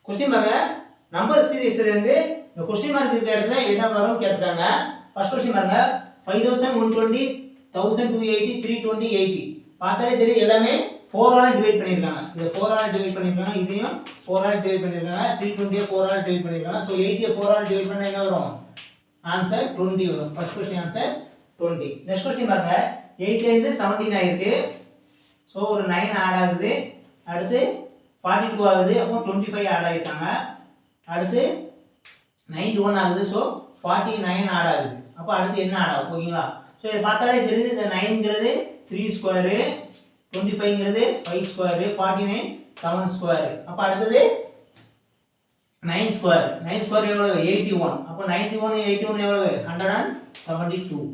question பாருங்க number சீரிஸ்ல இருந்து இந்த क्वेश्चन மார்க் இருக்கிற இடத்துல என்ன வரும் கேட்றாங்க ஃபர்ஸ்ட் क्वेश्चन பாருங்க 5120 1280 320 80 பார்த்தாலே தெரியும் எல்லாமே 4 ஆல டிவைட் பண்ணிருக்காங்க இது 4 ஆல டிவைட் பண்ணிருக்காங்க இதையும் 4 ஆல டிவைட் பண்ணிருக்காங்க 320 4 ஆல டிவைட் பண்ணிருக்காங்க சோ 80 4 ஆல டிவைட் பண்ணா என்ன வரும் ஆன்சர் 20 வரும் first question answer 20 next question பாருங்க 8 ல இருந்து 17 ஆயிருக்கு சோ ஒரு 9 ஆட் ஆகுது அடுத்து 42 ஆகுது அப்போ 25 ஆட் ஆயிட்டாங்க அடுத்து 91 ஆகுது சோ 49 ஆட் ஆகுது அப்ப அடுத்து என்ன ஆட் ஆகும் ஓகேங்களா சோ இத பார்த்தாலே தெரியுது இந்த 9 ங்கிறது 3 ஸ்கொயர் 25 ங்கிறது 5 ஸ்கொயர் 49 7 ஸ்கொயர் அப்ப அடுத்து 9 ஸ்கொயர் எவ்வளவு 81 அப்ப 91 81 எவ்வளவு 172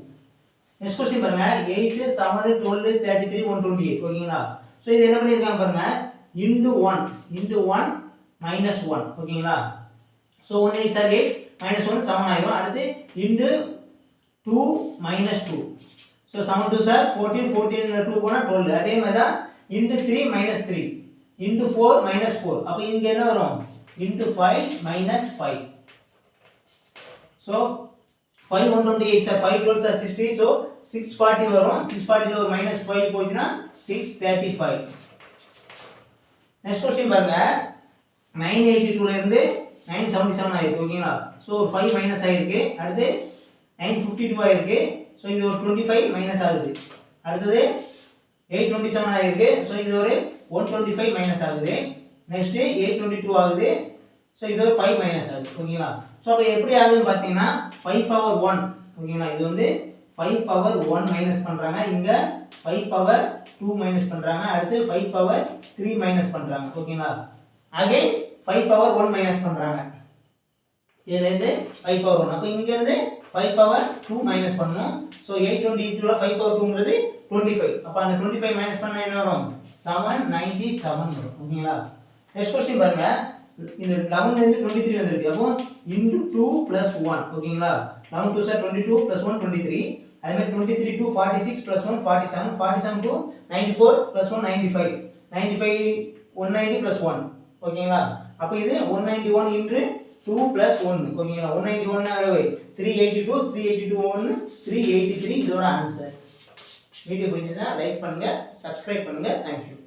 நெக்ஸ்ட் क्वेश्चन பாருங்க 8 7 12 33 128 ஓகேங்களா சோ இது என்ன பண்ணிருக்காங்க பாருங்க into 1 minus 1 ஓகேங்களா சோ 1 is 8 minus 1 7 ஆயிடும் அடுத்து into 2 minus 2 so 7 2 are 14 14 2 போனா 12 அதே மாதிரி தான் into 3 minus 3 into 4 minus 4 அப்ப இங்க என்ன வரும் into 5 minus 5 so 5 128 are 5 12 are 60 so 640 வரும் 640 ல ஒரு minus 5 போச்சுனா 635 நெக்ஸ்ட் क्वेश्चन பாருங்க 982 ல இருந்து 977 ஆயிருக்கு ஓகேங்களா சோ 5 மைனஸ் ஆயிருக்கு அடுத்து 952 ஆயிருக்கு சோ இது ஒரு 25 மைனஸ் ஆகுது அடுத்து 827 ஆயிருக்கு சோ இது ஒரு 125 மைனஸ் ஆகுது நெக்ஸ்ட் 822 ஆகுது சோ இது ஒரு 5 மைனஸ் ஆகுது ஓகேங்களா சோ அப்ப எப்படி ஆகுதுன்னு பாத்தீங்கன்னா 5 பவர் 1 ஓகேங்களா இது வந்து 5 பவர் 1 மைனஸ் பண்றாங்க இங்க 5 பவர் 2 மைனஸ் பண்றாங்க அடுத்து 5 பவர் 3 மைனஸ் பண்றாங்க ஓகேங்களா அகைன் 5 பவர் 1 மைனஸ் பண்றாங்க இதுல இருந்து 5 பவர் 1 அப்ப இங்க இருந்து 5 பவர் 2 மைனஸ் பண்ணனும் சோ 822 ல 5 பவர் 2 ங்கிறது 25 அப்ப அந்த 25 மைனஸ் பண்ணா என்ன வரும் 797 வரும் ஓகேங்களா நெக்ஸ்ட் क्वेश्चन பாருங்க இந்த 11 ல இருந்து 23 வந்திருக்கு அப்போ into 2 1 ஓகேங்களா 11 2 22 1 23 அதே மாதிரி 23 to 46 plus 1 47 47 to 94 plus 1 95 95 190 plus 1 ஓகேங்களா அப்ப இது 191 into 2 plus 1 ஓகேங்களா 191 எவ்வளவு 382 382 1 383 இதோட ஆன்சர் வீடியோ பிடிச்சிருந்தா லைக் பண்ணுங்க சப்ஸ்கிரைப் பண்ணுங்க थैंक यू